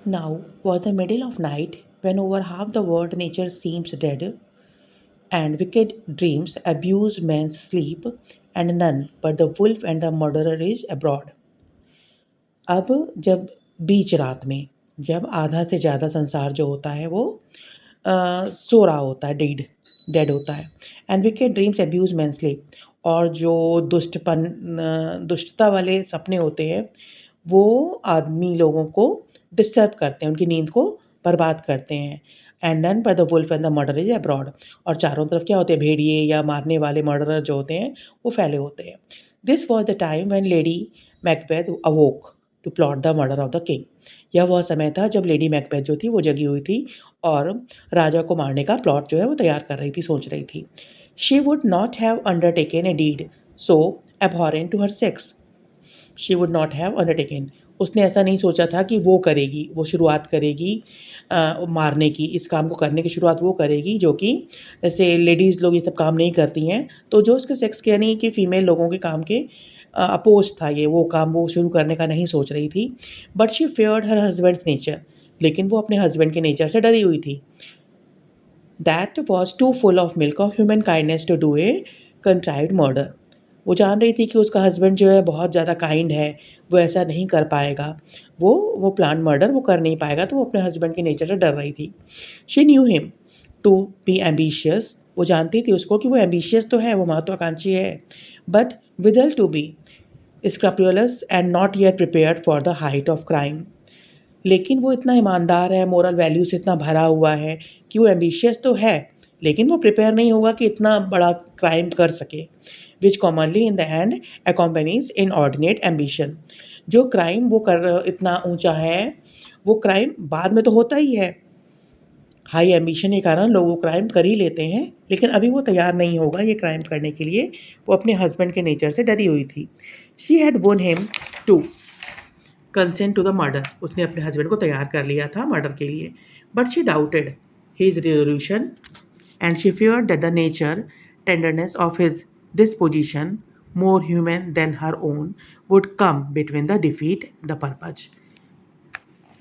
Now was the middle of night, when over half the world nature seems dead, and wicked dreams abuse men's sleep, and none but the wolf and the murderer is abroad. अब जब बीच रात में, जब आधा से ज़्यादा संसार जो होता है वो सो रहा होता है, डेड होता है, and wicked dreams abuse man sleep, और जो दुष्टता वाले सपने होते हैं वो आदमी लोगों को डिस्टर्ब करते हैं, उनकी नींद को बर्बाद करते हैं। And none but the wolf and the murder is abroad, और चारों तरफ क्या होते हैं, भेड़िए या मारने वाले मर्डरर जो होते हैं वो फैले होते हैं। This was the time when lady Macbeth awoke to plot the murder of the king. यह वह समय था जब लेडी मैकबेथ जो थी वो जगी हुई थी और राजा को मारने का प्लॉट जो है वो तैयार कर रही थी, सोच रही थी। She would not have undertaken a deed so abhorrent to her sex. She would not have undertaken, उसने ऐसा नहीं सोचा था कि वो करेगी, वो शुरुआत करेगी मारने की, इस काम को करने की शुरुआत वो करेगी जो कि जैसे लेडीज़ लोग ये सब काम नहीं करती हैं, तो जो उसके सेक्स के यानी कि फ़ीमेल लोगों के काम के अपोज़ था ये, वो काम वो शुरू करने का नहीं सोच रही थी। But she feared her husband's nature, लेकिन वो अपने हस्बैंड के नेचर से डरी हुई थी। That was too full of milk of human kindness to do a contrived murder. वो जान रही थी कि उसका हस्बैंड जो है बहुत ज़्यादा काइंड है, वो ऐसा नहीं कर पाएगा, वो प्लान मर्डर वो कर नहीं पाएगा, तो वो अपने हस्बैंड के नेचर से डर रही थी। She knew him to be ambitious, वो जानती थी उसको कि वो एम्बिशियस तो है, वो महत्वाकांक्षी है, बट विदल to be scrupulous and not yet prepared for the height of crime. लेकिन वो इतना ईमानदार है, मोरल वैल्यू से इतना भरा हुआ है कि वो एम्बिशियस तो है, लेकिन वो प्रिपेयर नहीं होगा कि इतना बड़ा क्राइम कर सके, which commonly in the end accompanies inordinate ambition. जो क्राइम वो कर इतना ऊंचा है, वो क्राइम बाद में तो होता ही है, हाई एम्बिशन के कारण लोग वो क्राइम कर ही लेते हैं, लेकिन अभी वो तैयार नहीं होगा ये क्राइम करने के लिए, वो अपने हस्बैंड के नेचर से डरी हुई थी। She had won him to consent to the murder, उसने अपने हस्बैंड को तैयार कर लिया था मर्डर के लिए, but she doubted his resolution and she feared that the nature tenderness of his disposition, more human than her own, would come between the defeat the purpose।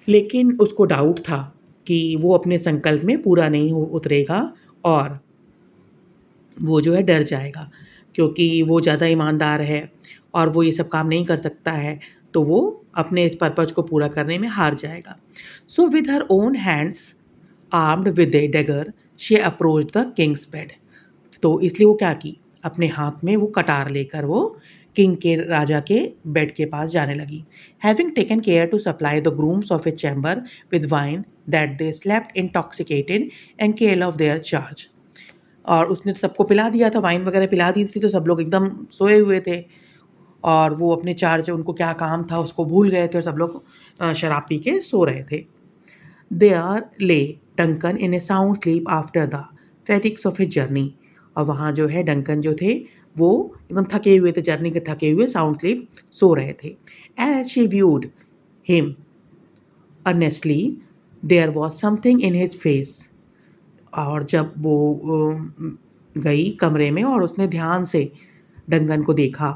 लेकिन उसको डाउट था कि वो अपने संकल्प में पूरा नहीं हो उतरेगा, और वो जो है डर जाएगा, क्योंकि वो ज़्यादा ईमानदार है और वो ये सब काम नहीं कर सकता है, तो वो अपने इस पर्पज़ को पूरा करने में हार जाएगा। So with her own hands armed with A dagger she approach the Kings bed. तो इसलिए वो क्या की, अपने हाथ में वो कटार लेकर वो किंग के राजा के बेड के पास जाने लगी। Having taken care to supply the grooms of a chamber with wine that they slept intoxicated and care of their charge. और उसने तो सबको पिला दिया था, वाइन वगैरह पिला दी थी, तो सब लोग एकदम सोए हुए थे, और वो अपने चार्ज, उनको क्या काम था उसको भूल गए थे, और सब लोग शराब पी के सो रहे थे। There lay Duncan in a sound sleep after the fatigues of a journey, और वहाँ जो है डंकन जो थे वो एकदम थके हुए थे, जर्नी के थके हुए साउंड स्लीप सो रहे थे। And as she viewed him earnestly there was something in his face, और जब वो गई कमरे में और उसने ध्यान से डंकन को देखा,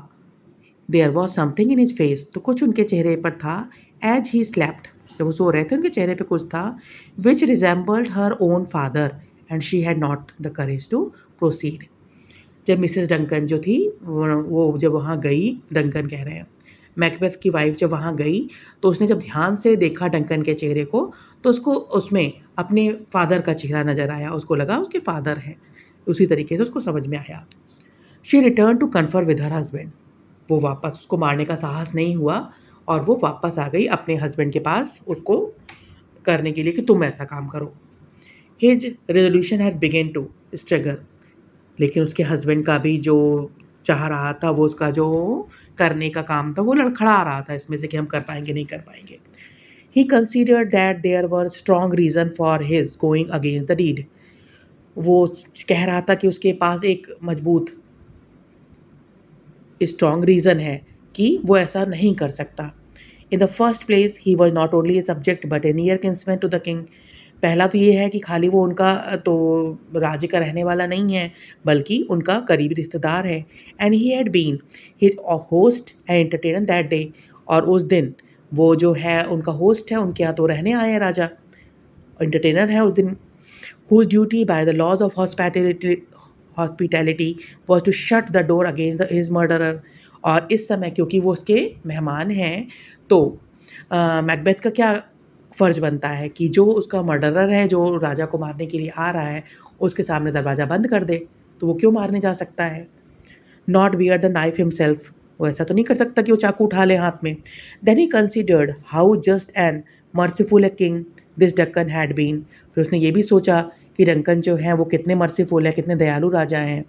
there was something in his face, तो कुछ उनके चेहरे पर था, एज ही स्लेप्ट, जब वो सो रहे थे उनके चेहरे पे कुछ था, which resembled her own father and she had not the courage to proceed. जब मिसेस डंकन जो थी वो जब वहाँ गई, डंकन कह रहे हैं, मैकबेथ की वाइफ जब वहाँ गई, तो उसने जब ध्यान से देखा डंकन के चेहरे को, तो उसको उसमें अपने फादर का चेहरा नज़र आया, उसको लगा उसके फादर हैं, उसी तरीके से उसको समझ में आया। She return to confer with her husband, वो वापस, उसको मारने का साहस नहीं हुआ, और वो वापस आ गई अपने हस्बैंड के पास उसको करने के लिए कि तुम ऐसा काम करो। His resolution had begin to struggle, लेकिन उसके हस्बैंड का भी जो चाह रहा था, वो उसका जो करने का काम था, वो लड़खड़ा रहा था इसमें से कि हम कर पाएंगे नहीं कर पाएंगे। He considered that there were strong reason for his going against the deed, वो कह रहा था कि उसके पास एक मजबूत स्ट्रॉन्ग रीज़न है कि वो ऐसा नहीं कर सकता। In the first place he was not only a subject but a near kinsman to the king. पहला तो ये है कि खाली वो उनका तो राज्य का रहने वाला नहीं है, बल्कि उनका करीबी रिश्तेदार है। And he had been his host and entertainer that day, और उस दिन वो जो है उनका होस्ट है, उनके यहाँ तो रहने आए हैं राजा, एंटरटेनर है उस दिन, whose duty by the laws of hospitality was to shut the door against his murderer। और इस समय क्योंकि वो उसके मेहमान हैं, तो मैकबेथ का क्या फ़र्ज़ बनता है कि जो उसका मर्डरर है, जो राजा को मारने के लिए आ रहा है, उसके सामने दरवाज़ा बंद कर दे, तो वो क्यों मारने जा सकता है? Not wear the knife himself, वो ऐसा तो नहीं कर सकता कि वो चाकू उठा ले हाथ में। Then he considered how just and merciful a king this Duncan had been. फिर उसने ये भी सोचा कि डंकन जो है वो कितने मर्सीफुल है, कितने दयालु राजा हैं।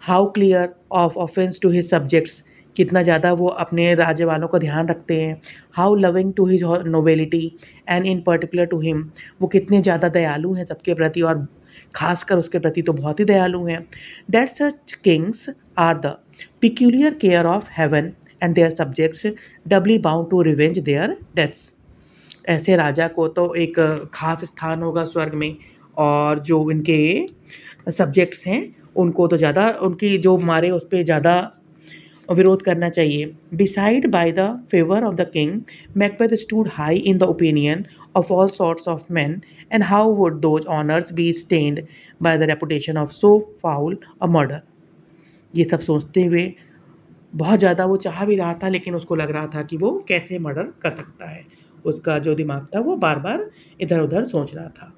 How clear of offence to his subjects, कितना ज़्यादा वो अपने राज्य वालों का ध्यान रखते हैं। How loving to his nobility and in particular to him, वो कितने ज़्यादा दयालु हैं सबके प्रति, और खासकर उसके प्रति तो बहुत ही दयालु हैं। That such kings are the peculiar care of heaven and their subjects doubly bound to revenge their deaths। ऐसे राजा को तो एक खास स्थान होगा स्वर्ग में, और जो इनके सब्जेक्ट्स हैं उनको तो ज़्यादा, उनकी जो मारे उस पे ज़्यादा विरोध करना चाहिए। Besides by the favour of the king, Macbeth stood high in the opinion of all sorts of men, and how would those honours be stained by the reputation of so foul a murder. ये सब सोचते हुए बहुत ज़्यादा वो चाह भी रहा था, लेकिन उसको लग रहा था कि वो कैसे मर्डर कर सकता है। उसका जो दिमाग था वो बार-बार इधर-उधर सोच रहा था।